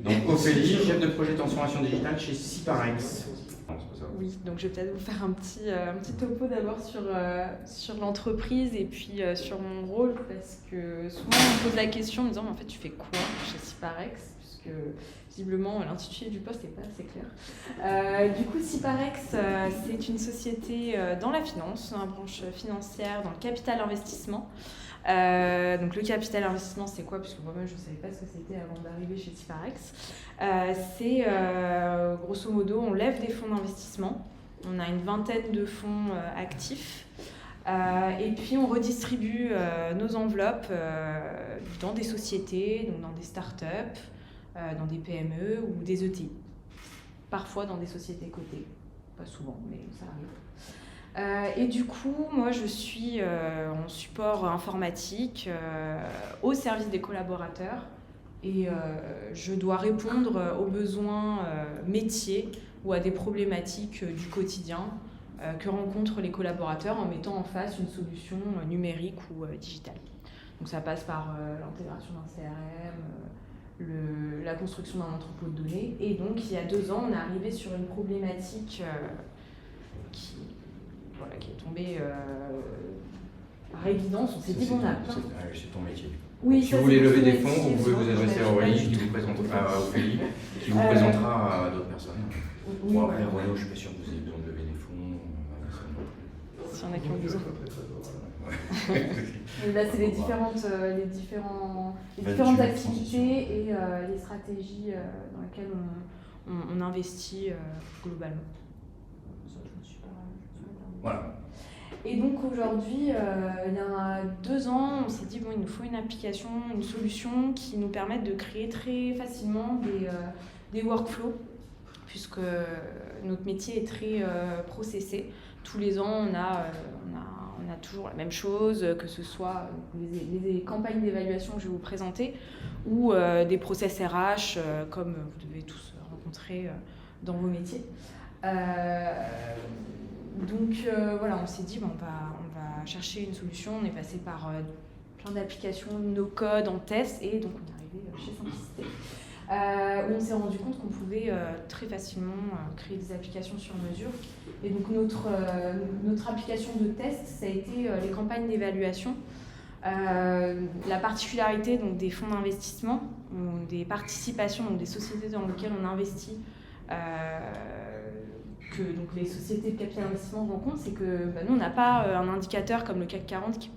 Donc Ophélie, chef de projet transformation digitale chez Syparex. Oui, donc je vais peut-être vous faire un petit topo d'abord sur l'entreprise et puis sur mon rôle, parce que souvent on me pose la question en me disant mais en fait tu fais quoi chez Syparex, puisque visiblement l'intitulé du poste n'est pas assez clair. Du coup Syparex c'est une société dans la finance, dans la branche financière, dans le capital investissement. Donc le capital investissement c'est quoi, puisque moi-même je ne savais pas ce que c'était avant d'arriver chez Syparex. C'est grosso modo on lève des fonds d'investissement, on a une vingtaine de fonds actifs et puis on redistribue nos enveloppes dans des sociétés, donc dans des startups, dans des PME ou des ETI, parfois dans des sociétés cotées, pas souvent mais ça arrive. Et du coup, moi je suis en support informatique au service des collaborateurs et je dois répondre aux besoins métiers ou à des problématiques du quotidien que rencontrent les collaborateurs en mettant en face une solution numérique ou digitale. Donc ça passe par l'intégration d'un CRM, la construction d'un entrepôt de données. Et donc il y a 2 ans, on est arrivé sur une problématique qui est tombée par évidence. On s'est dit bon, on a plein. C'est ton métier. Oui, si vous voulez lever des fonds, vous pouvez vous adresser à Aurélie, qui vous présentera à Ophélie, qui vous présentera à d'autres personnes. Oui, bon, après, Renaud, je suis pas sûr que vous ayez besoin de lever des fonds. S'il y en a qui ont besoin. Et là, c'est les différentes activités et les stratégies dans lesquelles on investit globalement. Ça, je me suis pas voilà. Et donc aujourd'hui, il y a 2 ans, on s'est dit bon, il nous faut une application, une solution qui nous permette de créer très facilement des workflows, puisque notre métier est très processé. Tous les ans, on a toujours la même chose, que ce soit les campagnes d'évaluation que je vais vous présenter ou des process RH comme vous devez tous rencontrer dans vos métiers. Donc voilà, on s'est dit bon, on va chercher une solution. On est passé par plein d'applications no-code en test et donc on est arrivé chez Simplicité. Où on s'est rendu compte qu'on pouvait très facilement créer des applications sur mesure. Et donc notre application de test, ça a été les campagnes d'évaluation. La particularité donc, des fonds d'investissement, ou des participations, donc des sociétés dans lesquelles on investit, que donc, les sociétés de capital investissement rencontrent, c'est que nous, on n'a pas un indicateur comme le CAC 40 qui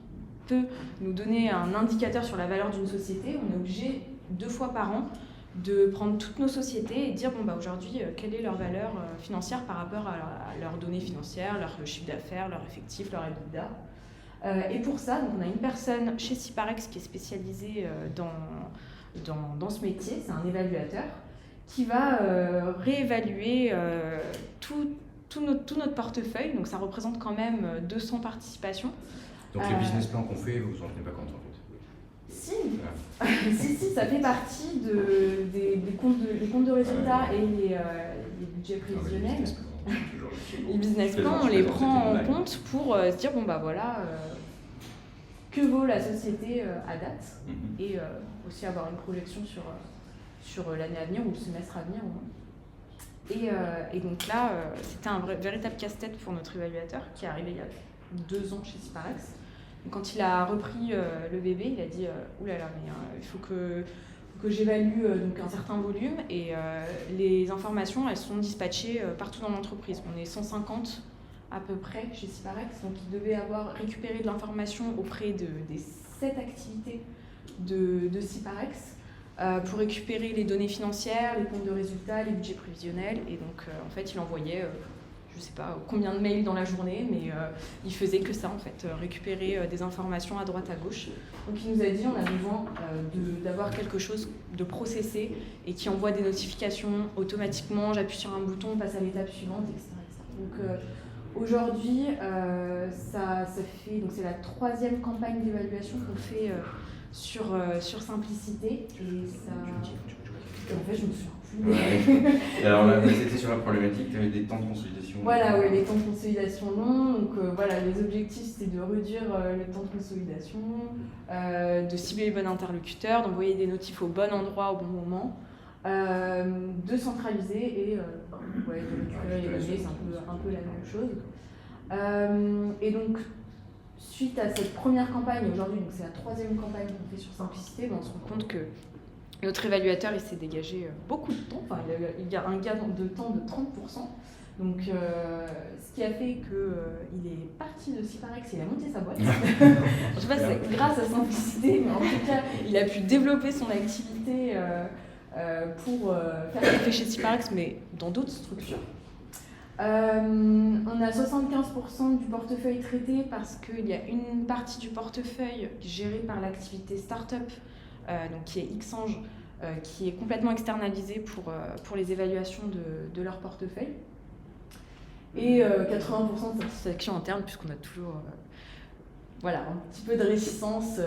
peut nous donner un indicateur sur la valeur d'une société. On est obligé 2 fois par an de prendre toutes nos sociétés et dire bon, aujourd'hui, quelle est leur valeur financière par rapport à leurs données financières, leur chiffre d'affaires, leur effectif, leur EBITDA. Et pour ça, donc, on a une personne chez Syparex qui est spécialisée dans ce métier, c'est un évaluateur, qui va réévaluer tout notre portefeuille. Donc ça représente quand même 200 participations. Donc les business plans qu'on fait, vous en tenez pas compte en fait? Si, si, ça fait partie des comptes de résultats et les budgets prévisionnels. Les business plans, on les prend en compte pour se dire bon voilà, que vaut la société à date et aussi avoir une projection sur l'année à venir ou le semestre à venir. Et donc là, c'était un véritable casse-tête pour notre évaluateur qui est arrivé il y a 2 ans chez Syparex. Quand il a repris le bébé, il a dit oulala, mais il faut que j'évalue donc un certain volume et les informations elles sont dispatchées partout dans l'entreprise. On est 150 à peu près chez Syparex, donc il devait avoir récupéré de l'information auprès des 7 activités de Syparex pour récupérer les données financières, les comptes de résultats, les budgets prévisionnels. Et donc en fait il envoyait je ne sais pas combien de mails dans la journée, mais il faisait que ça en fait, récupérer des informations à droite à gauche. Donc il nous a dit on a besoin d'avoir quelque chose de processé et qui envoie des notifications automatiquement, j'appuie sur un bouton, on passe à l'étape suivante, etc. Donc aujourd'hui, ça fait, donc c'est la 3e campagne d'évaluation qu'on fait sur Simplicité. Et ça... En fait, je me souviens plus. Alors là, c'était sur la problématique, tu avais des temps de consolidation. Voilà, oui, les temps de consolidation longs. Donc voilà, les objectifs, c'est de réduire le temps de consolidation, de cibler les bons interlocuteurs, d'envoyer des notifs au bon endroit, au bon moment. de centraliser et de récupérer les données, c'est un peu la même chose. Et donc, suite à cette première campagne, aujourd'hui, donc c'est la 3e campagne qu'on fait sur Simplicité, on se rend compte que notre évaluateur, il s'est dégagé beaucoup de temps, enfin, il y a un gain de temps de 30%. Donc, ce qui a fait qu'il est parti de Ciparex, il a monté sa boîte. Je ne sais pas si c'est grâce à Simplicité, mais en tout cas, il a pu développer son activité pour faire ce qu'il fait chez Ciparex, mais dans d'autres structures. On a 75% du portefeuille traité parce qu'il y a une partie du portefeuille gérée par l'activité start-up, donc qui est Xange, qui est complètement externalisée pour les évaluations de leur portefeuille. Et 80% de satisfaction interne, puisqu'on a toujours un petit peu de réticence.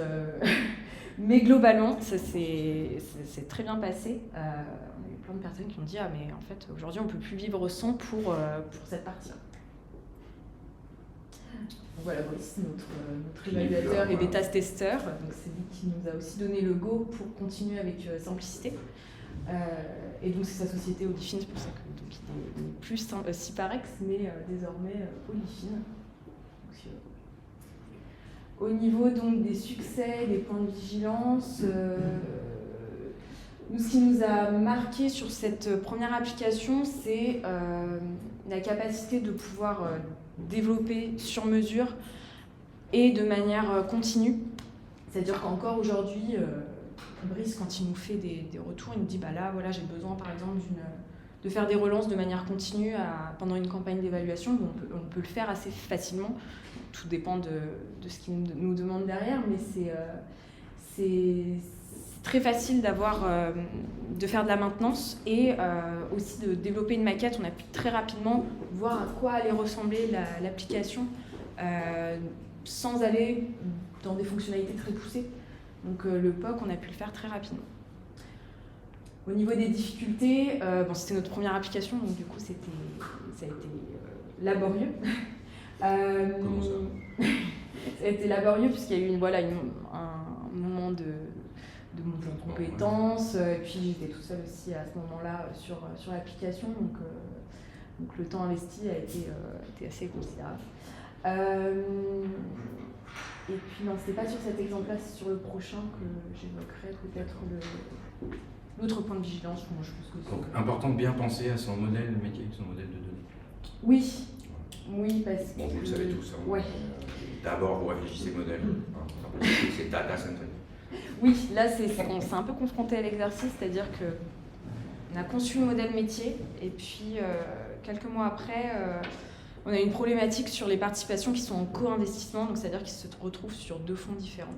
Mais globalement, ça s'est très bien passé. On a eu plein de personnes qui ont dit « Ah, mais en fait, aujourd'hui, on ne peut plus vivre sans pour cette partie-là. » Voilà, Brice, notre évaluateur et bêta-testeur. Donc, c'est lui qui nous a aussi donné le go pour continuer avec Simplicité. Et donc, c'est sa société Olifin, c'est pour ça qu'il n'est plus Ciparex, mais désormais Olifin. Au niveau donc des succès, des points de vigilance, ce qui nous a marqué sur cette première application, c'est la capacité de pouvoir développer sur mesure et de manière continue. C'est-à-dire qu'encore aujourd'hui, Brice, quand il nous fait des retours, il nous dit là, voilà, j'ai besoin par exemple de faire des relances de manière continue pendant une campagne d'évaluation. On peut le faire assez facilement. Tout dépend de ce qu'il nous demande derrière, mais c'est très facile de faire de la maintenance et aussi de développer une maquette. On a pu très rapidement voir à quoi allait ressembler l'application sans aller dans des fonctionnalités très poussées. Donc le POC, on a pu le faire très rapidement. Au niveau des difficultés, c'était notre première application, donc du coup ça a été laborieux. Comment ça ? Ça a été laborieux puisqu'il y a eu un moment de montée en compétences, et puis j'étais toute seule aussi à ce moment-là sur l'application, donc le temps investi a été assez considérable. Et puis non, c'était pas sur cet exemple-là, c'est sur le prochain que j'évoquerai peut-être l'autre point de vigilance. Moi, je pense que donc important de bien penser à son modèle métier, son modèle de données. Oui, parce que... Bon, vous le savez tous. Hein. Ouais. D'abord, vous réfléchissez modèle. C'est data centric. Oui, là, on s'est un peu confronté à l'exercice, c'est-à-dire qu'on a conçu le modèle métier, et puis quelques mois après, on a une problématique sur les participations qui sont en co-investissement, donc c'est-à-dire qu'ils se retrouvent sur 2 fonds différents.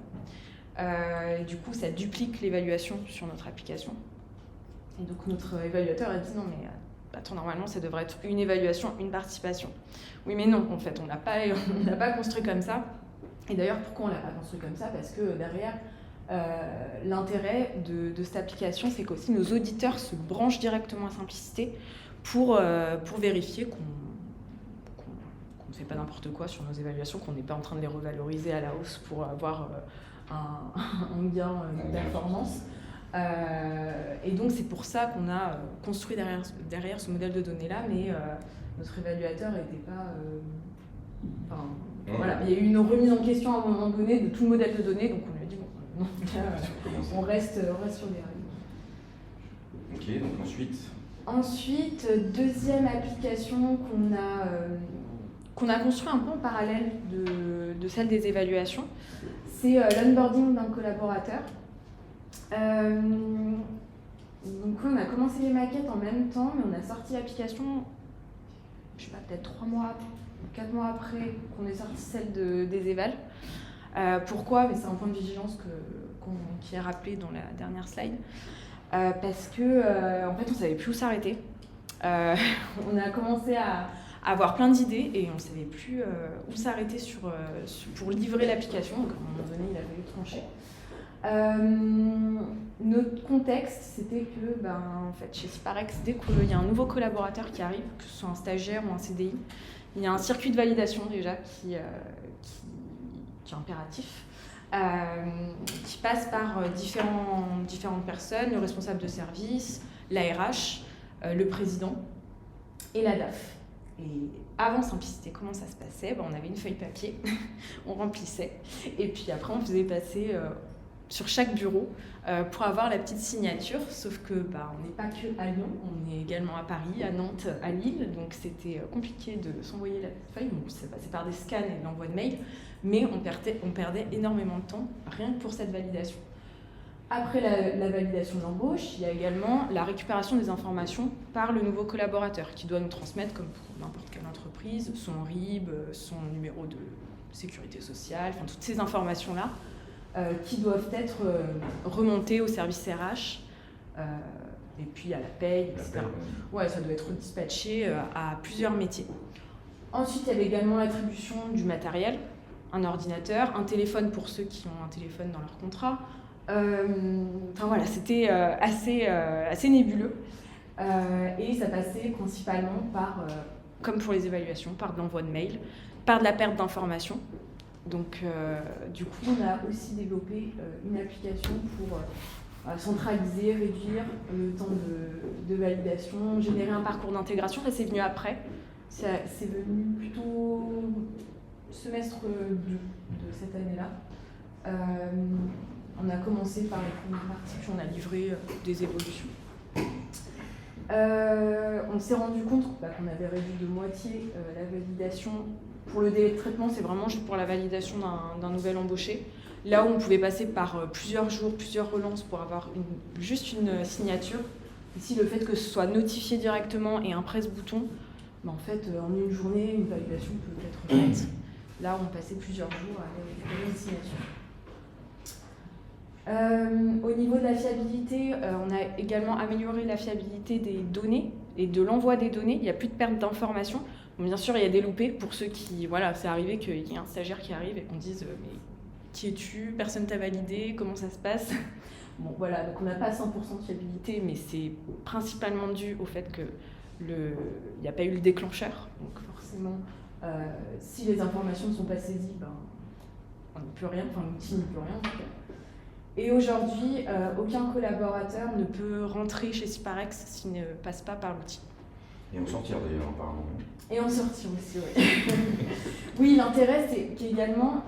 Et du coup, ça duplique l'évaluation sur notre application. Et donc, notre évaluateur a dit non, mais attends, normalement, ça devrait être une évaluation, une participation. Oui, mais non, en fait, on l'a pas construit comme ça. Et d'ailleurs, pourquoi on l'a pas construit comme ça ? Parce que derrière, l'intérêt de cette application, c'est qu'aussi nos auditeurs se branchent directement à Simplicité pour vérifier qu'on ne fait pas n'importe quoi sur nos évaluations, qu'on n'est pas en train de les revaloriser à la hausse pour avoir un gain de performance. Et donc c'est pour ça qu'on a construit derrière ce modèle de données-là, mais notre évaluateur n'était pas... voilà, il y a eu une remise en question à un moment donné de tout le modèle de données, donc on lui a dit bon, non, on reste sur des règles. Ok, donc Ensuite, deuxième application qu'on a construit un peu en parallèle de celle des évaluations, c'est l'onboarding d'un collaborateur. Donc on a commencé les maquettes en même temps, mais on a sorti l'application, je sais pas, peut-être 4 mois après qu'on ait sorti celle des évals. Pourquoi ? Mais c'est un point de vigilance qui est rappelé dans la dernière slide. Parce que en fait on savait plus où s'arrêter. On a commencé à avoir plein d'idées et on ne savait plus où s'arrêter pour livrer l'application. Donc à un moment donné, il a fallu trancher. Notre contexte, c'était que en fait, chez Ciparex, dès qu'il y a un nouveau collaborateur qui arrive, que ce soit un stagiaire ou un CDI, il y a un circuit de validation déjà qui est impératif. qui passe par différentes personnes, le responsable de service, l'ARH, le président et la DAF. Et avant Simplicité, comment ça se passait? On avait une feuille papier, on remplissait, et puis après on faisait passer sur chaque bureau pour avoir la petite signature, sauf que on n'est pas que à Lyon, on est également à Paris, à Nantes, à Lille, donc c'était compliqué de s'envoyer la petite feuille, donc ça passait par des scans et de l'envoi de mail, mais on perdait énormément de temps rien que pour cette validation. Après la validation d'embauche, il y a également la récupération des informations par le nouveau collaborateur qui doit nous transmettre, comme pour n'importe quelle entreprise, son RIB, son numéro de sécurité sociale, enfin toutes ces informations-là qui doivent être remontées au service RH et puis à la paye, etc. Ouais, ça doit être dispatché à plusieurs métiers. Ensuite, il y avait également l'attribution du matériel, un ordinateur, un téléphone pour ceux qui ont un téléphone dans leur contrat. C'était assez nébuleux et ça passait principalement par, comme pour les évaluations, par de l'envoi de mail, par de la perte d'informations. Donc du coup on a aussi développé une application pour centraliser, réduire le temps de validation, générer un parcours d'intégration. Ça c'est venu après, c'est venu plutôt semestre 2 de cette année-là. On a commencé par les premières parties, puis on a livré des évolutions. On s'est rendu compte qu'on avait réduit de moitié la validation. Pour le délai de traitement, c'est vraiment juste pour la validation d'un nouvel embauché. Là où on pouvait passer par plusieurs jours, plusieurs relances pour avoir juste une signature. Ici, le fait que ce soit notifié directement et un presse-bouton, en fait, en une journée, une validation peut être faite. Là, on passait plusieurs jours avec une signature. Au niveau de la fiabilité, on a également amélioré la fiabilité des données et de l'envoi des données. Il n'y a plus de perte d'informations. Bon, bien sûr, il y a des loupés pour ceux qui... c'est arrivé qu'il y ait un stagiaire qui arrive et qu'on dise « mais qui es-tu? Personne t'a validé, comment ça se passe ?» Bon, voilà, donc on n'a pas 100% de fiabilité, mais c'est principalement dû au fait qu'il n'y a pas eu le déclencheur. Donc forcément, si les informations ne sont pas saisies, on ne peut rien, l'outil ne peut rien en tout cas. Et aujourd'hui, aucun collaborateur ne peut rentrer chez Syparex s'il ne passe pas par l'outil. Et en sortir d'ailleurs, apparemment. Et en sortir aussi, oui. Oui, l'intérêt, c'est qu'également,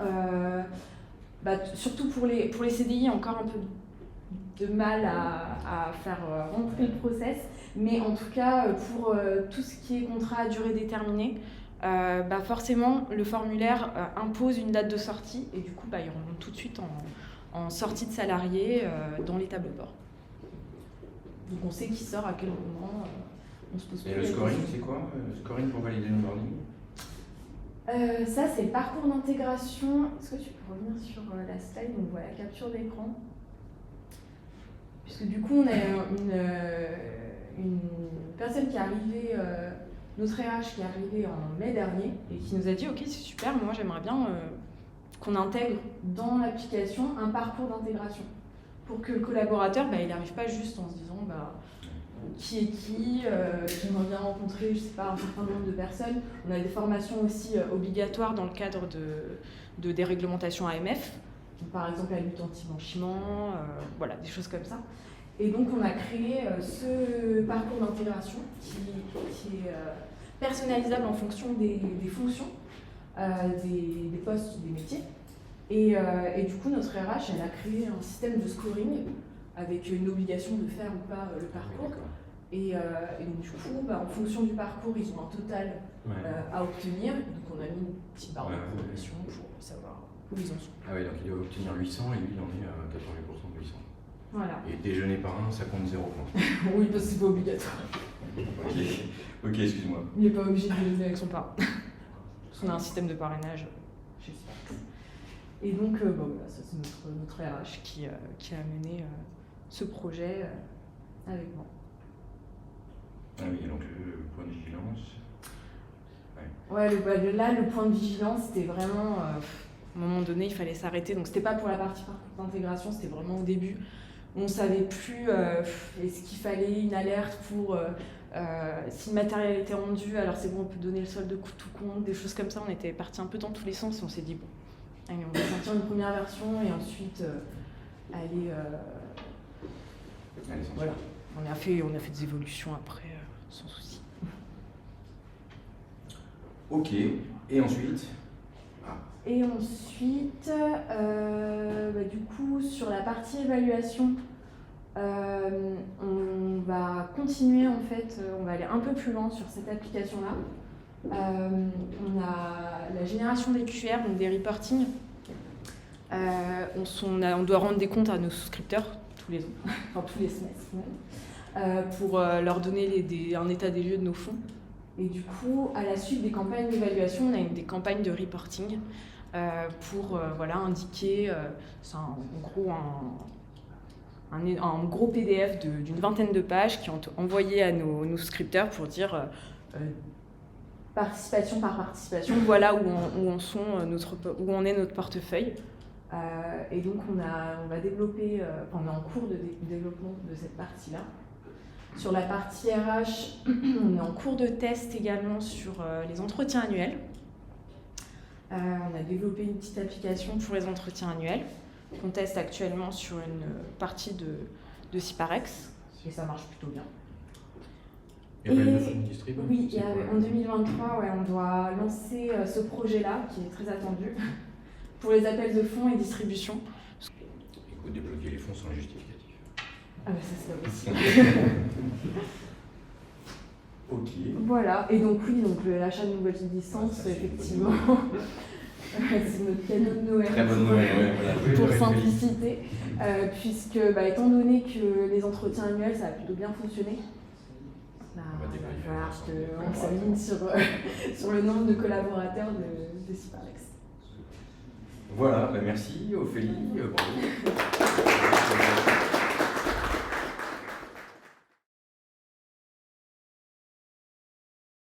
surtout pour les CDI, encore un peu de mal à faire rentrer le process, mais en tout cas, pour tout ce qui est contrat à durée déterminée, forcément, le formulaire impose une date de sortie, et du coup, ils remontent tout de suite en sortie de salarié dans les tableaux de bord. Donc on sait qui sort à quel moment, on se pose. Et le scoring, c'est quoi? Le scoring pour valider l'onboarding? Ça, c'est le parcours d'intégration. Est-ce que tu peux revenir sur la slide? On voit la capture d'écran. Puisque du coup, on a une personne qui est arrivée, notre RH qui est arrivée en mai dernier et qui nous a dit « Ok, c'est super, moi j'aimerais bien qu'on intègre dans l'application un parcours d'intégration pour que le collaborateur, il n'arrive pas juste en se disant qui est qui, j'aimerais bien rencontrer, un certain nombre de personnes. On a des formations aussi obligatoires dans le cadre de déréglementation AMF, donc, par exemple la lutte anti-blanchiment, des choses comme ça. Et donc on a créé ce parcours d'intégration qui est personnalisable en fonction des fonctions, des postes, des métiers. Et du coup, notre RH, elle a créé un système de scoring avec une obligation de faire ou pas le parcours. Et donc, du coup, en fonction du parcours, ils ont un total à obtenir. Donc, on a mis une petite barre de progression pour savoir où ils en sont. Ah oui, donc il doit obtenir 800 et lui, il en est à 80% de 800. Voilà. Et déjeuner par un, ça compte 0 points. Oui, parce que c'est pas obligatoire. Ok, excuse-moi. Il n'est pas obligé de déjeuner avec son parrain. Parce qu'on a un système de parrainage chez Syparex. Et donc, ça c'est notre RH qui a mené ce projet avec moi. Ah oui, donc le point de vigilance. Ouais, là, le point de vigilance, c'était vraiment... à un moment donné, il fallait s'arrêter. Donc, c'était pas pour la partie parcours d'intégration, c'était vraiment au début. On ne savait plus est-ce qu'il fallait une alerte pour... si le matériel était rendu, alors c'est bon, on peut donner le solde de tout compte, des choses comme ça. On était partis un peu dans tous les sens et on s'est dit, bon, Allez, on va sortir une première version et ensuite aller... Allez, sans voilà, on a fait des évolutions après, sans souci. Ok, et ensuite? Et ensuite, du coup, sur la partie évaluation, on va continuer en fait, on va aller un peu plus loin sur cette application-là. On a la génération des QR, donc des reporting. On doit rendre des comptes à nos souscripteurs tous les ans, enfin tous les semestres, pour leur donner un état des lieux de nos fonds. Et du coup, à la suite des campagnes d'évaluation, on a des campagnes de reporting pour indiquer, c'est en gros un gros PDF d'une vingtaine de pages qui ont envoyé à nos souscripteurs pour dire participation par participation, voilà où en est notre portefeuille. Et donc on va développer, on est en cours de développement de cette partie-là. Sur la partie RH, on est en cours de test également sur les entretiens annuels. On a développé une petite application pour les entretiens annuels qu'on teste actuellement sur une partie de Ciparex et ça marche plutôt bien. Il y a pas de fonds distribués? Oui, en 2023, on doit lancer ce projet-là qui est très attendu pour les appels de fonds et distribution. Écoute, débloquer les fonds sans justificatif. Ah bah ça c'est pas possible. Ok. Voilà, et donc l'achat de nouvelles licences, effectivement, c'est notre cadeau de Noël. Très bonne Noël, voilà. Pour simplicité, puisque étant donné que les entretiens annuels ça a plutôt bien fonctionné, on s'aligne sur le nombre de collaborateurs de Ciparex. Voilà, merci Ophélie, bravo.